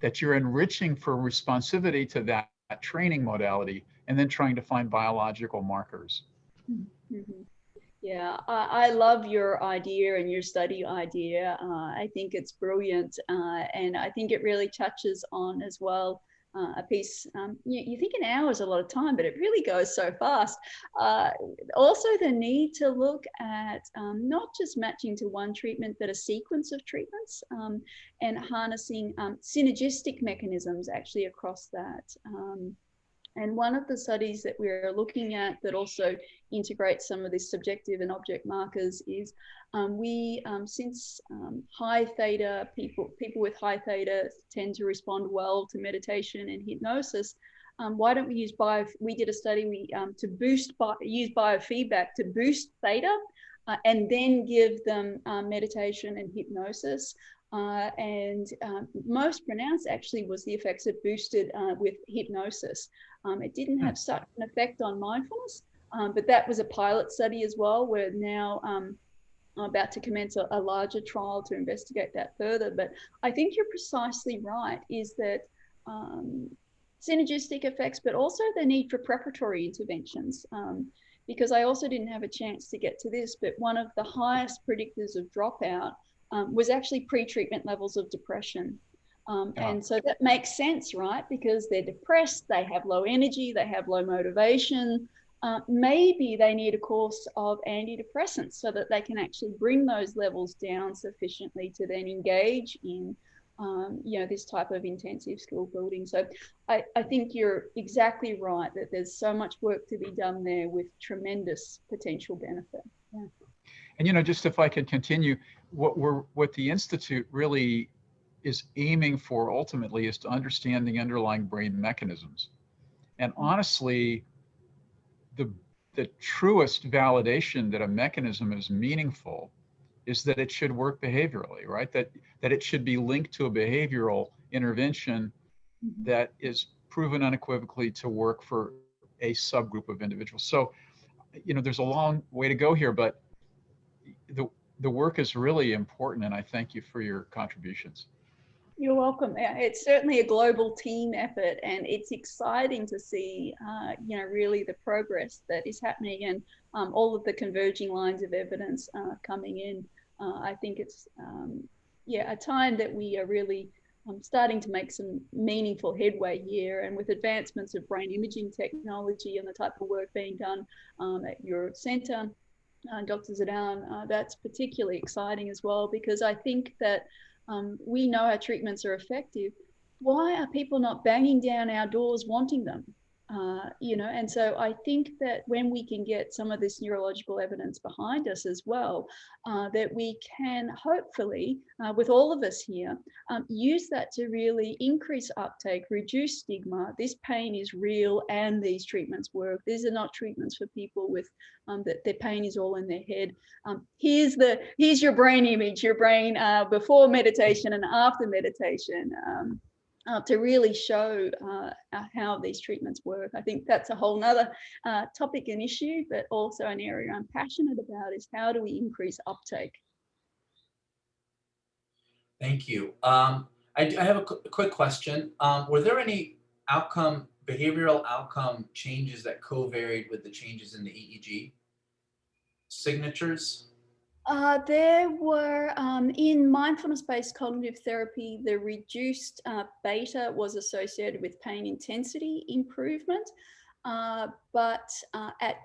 that you're enriching for responsivity to that training modality, and then trying to find biological markers. Mm-hmm. Yeah, I love your idea and your study idea. I think it's brilliant. And I think it really touches on as well a piece, you think an hour is a lot of time, but it really goes so fast. Also the need to look at not just matching to one treatment, but a sequence of treatments and harnessing synergistic mechanisms actually across that. And one of the studies that we're looking at that also integrates some of these subjective and object markers is since high theta people with high theta tend to respond well to meditation and hypnosis, why don't we use we did a study use biofeedback to boost theta and then give them meditation and hypnosis. Most pronounced actually was the effects it boosted with hypnosis. It didn't have such an effect on mindfulness, but that was a pilot study as well. We're now about to commence a larger trial to investigate that further. But I think you're precisely right, is that synergistic effects, but also the need for preparatory interventions. Because I also didn't have a chance to get to this, but one of the highest predictors of dropout was actually pre-treatment levels of depression. And so that makes sense, right? Because they're depressed, they have low energy, they have low motivation. Maybe they need a course of antidepressants so that they can actually bring those levels down sufficiently to then engage in this type of intensive skill building. So I think you're exactly right that there's so much work to be done there with tremendous potential benefit. Yeah. And just if I could continue, what the Institute really is aiming for ultimately is to understand the underlying brain mechanisms. And honestly, the truest validation that a mechanism is meaningful is that it should work behaviorally, right? That it should be linked to a behavioral intervention that is proven unequivocally to work for a subgroup of individuals. So, there's a long way to go here, but the work is really important, and I thank you for your contributions. You're welcome. Yeah, it's certainly a global team effort, and it's exciting to see, really the progress that is happening, and all of the converging lines of evidence coming in. I think it's, a time that we are really starting to make some meaningful headway here, and with advancements of brain imaging technology and the type of work being done at your center, Dr. Zidane, that's particularly exciting as well, because I think that we know our treatments are effective. Why are people not banging down our doors wanting them? And so I think that when we can get some of this neurological evidence behind us as well, that we can hopefully, with all of us here, use that to really increase uptake, reduce stigma. This pain is real and these treatments work. These are not treatments for people with that their pain is all in their head. Here's your brain image, your brain before meditation and after meditation. To really show how these treatments work. I think that's a whole nother topic and issue, but also an area I'm passionate about is how do we increase uptake? Thank you. I have a quick question. Were there any behavioral outcome changes that co-varied with the changes in the EEG signatures? There were, in mindfulness-based cognitive therapy, the reduced beta was associated with pain intensity improvement, but at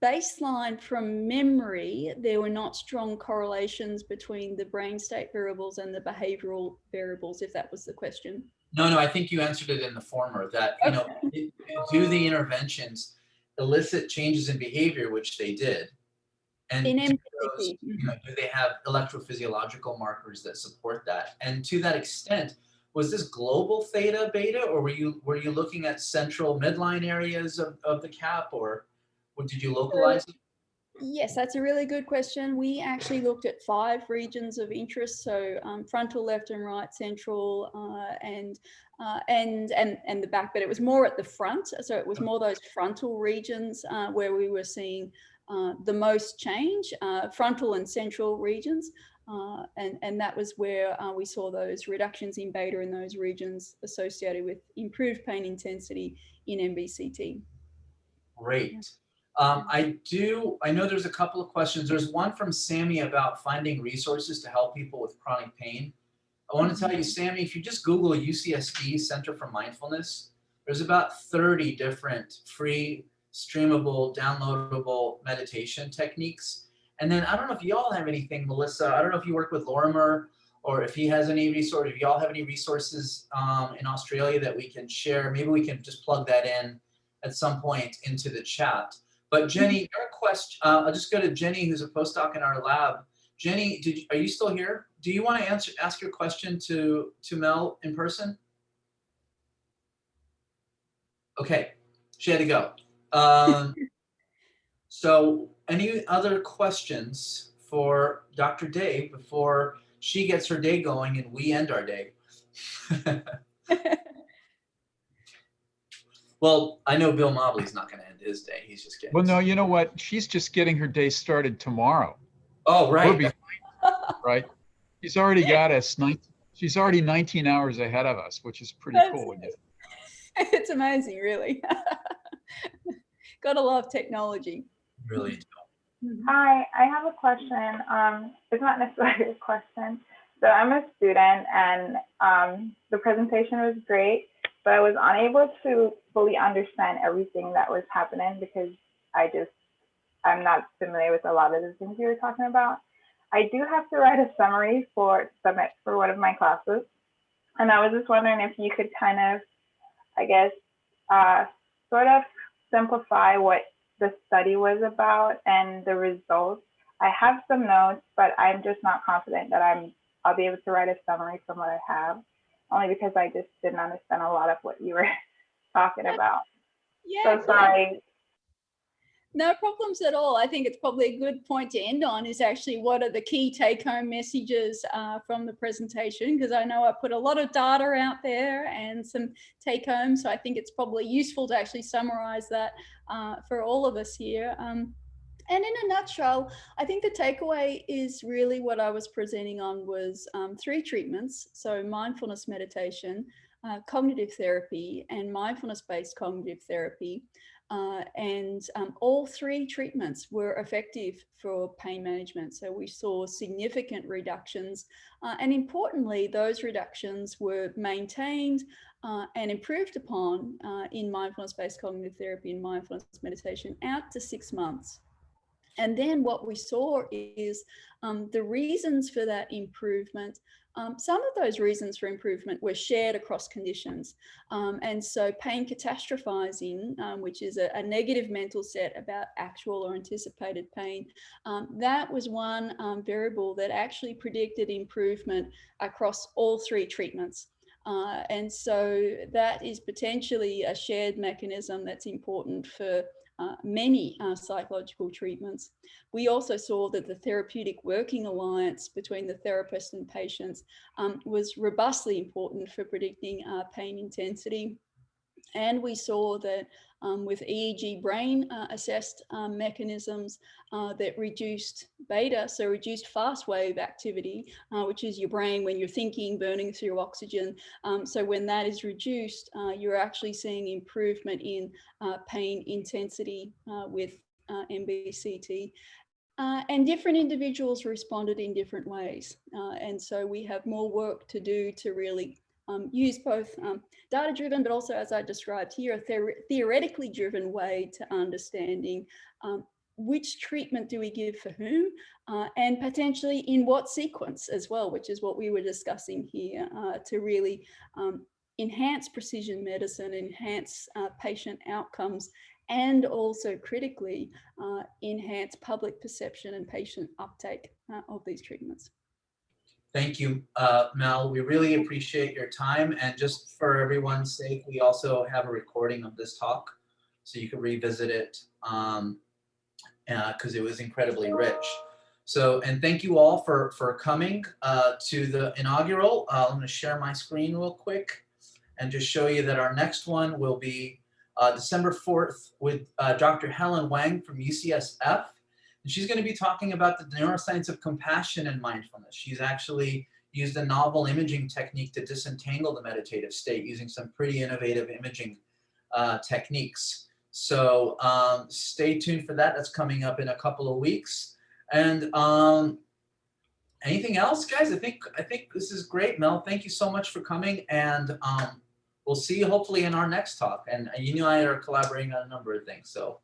baseline from memory, there were not strong correlations between the brain state variables and the behavioral variables, if that was the question. No, I think you answered it in the former, that, do the interventions elicit changes in behavior, which they did? And In do MCT. do they have electrophysiological markers that support that? And to that extent, was this global theta beta, or were you looking at central midline areas of the cap, or did you localize it? Yes, that's a really good question. We actually looked at 5 regions of interest, so frontal, left and right, central, and the back, but it was more at the front. So it was more those frontal regions where we were seeing the most change, frontal and central regions. And that was where we saw those reductions in beta in those regions associated with improved pain intensity in MBCT. Great. I know there's a couple of questions. There's one from Sammy about finding resources to help people with chronic pain. I want to tell you, Sammy, if you just Google UCSD Center for Mindfulness, there's about 30 different free, streamable, downloadable meditation techniques. And then I don't know if y'all have anything, Melissa. I don't know if you work with Lorimer or if he has any resources, if y'all have any resources in Australia that we can share. Maybe we can just plug that in at some point into the chat. But Jenny, your question, I'll just go to Jenny, who's a postdoc in our lab. Jenny, are you still here? Do you want to ask your question to Mel in person? Okay, she had to go. So any other questions for Dr. Day before she gets her day going and we end our day? Well, I know Bill Mobley's not going to end his day. He's just getting. Well, no, you know what? She's just getting her day started tomorrow. Oh, right. We're behind, right? She's already got us. She's already 19 hours ahead of us, which is pretty cool. It's amazing, really. Gotta love technology. Really do. Hi, I have a question. It's not necessarily a question. So I'm a student, and the presentation was great, but I was unable to fully understand everything that was happening because I'm not familiar with a lot of the things you were talking about. I do have to write a summary for submit for one of my classes, and I was just wondering if you could kind of, I guess, sort of simplify what the study was about and the results. I have some notes, but I'm just not confident that I'll be able to write a summary from what I have, only because I just didn't understand a lot of what you were talking about. Yeah, So sorry. no problems at all. I think it's probably a good point to end on is actually what are the key take-home messages from the presentation, because I know I put a lot of data out there and some take-home, so I think it's probably useful to actually summarize that for all of us here. And in a nutshell, I think the takeaway is really what I was presenting on was 3 treatments. So mindfulness meditation, cognitive therapy, and mindfulness-based cognitive therapy. All 3 treatments were effective for pain management. So we saw significant reductions. And importantly, those reductions were maintained and improved upon in mindfulness-based cognitive therapy and mindfulness meditation out to 6 months. And then what we saw is the reasons for that improvement. Some of those reasons for improvement were shared across conditions. And so pain catastrophizing, which is a negative mental set about actual or anticipated pain, that was one variable that actually predicted improvement across all 3 treatments. And so that is potentially a shared mechanism that's important for many psychological treatments. We also saw that the therapeutic working alliance between the therapist and patients was robustly important for predicting pain intensity. And we saw that with EEG brain assessed mechanisms that reduced beta, so reduced fast wave activity, which is your brain when you're thinking, burning through oxygen. So when that is reduced, you're actually seeing improvement in pain intensity with MBCT. And different individuals responded in different ways. And so we have more work to do to really use both data-driven, but also, as I described here, a theoretically driven way to understanding which treatment do we give for whom, and potentially in what sequence as well, which is what we were discussing here, to really enhance precision medicine, enhance patient outcomes, and also critically enhance public perception and patient uptake of these treatments. Thank you, Mel. We really appreciate your time. And just for everyone's sake, we also have a recording of this talk, so you can revisit it because it was incredibly rich. So, and thank you all for coming to the inaugural. I'm going to share my screen real quick and just show you that our next one will be December 4th with Dr. Helen Wang from Ucsf. And she's going to be talking about the neuroscience of compassion and mindfulness. She's actually used a novel imaging technique to disentangle the meditative state using some pretty innovative imaging techniques. So stay tuned for that. That's coming up in a couple of weeks. And anything else, guys? I think this is great, Mel. Thank you so much for coming. And we'll see you hopefully in our next talk. And you and I are collaborating on a number of things. So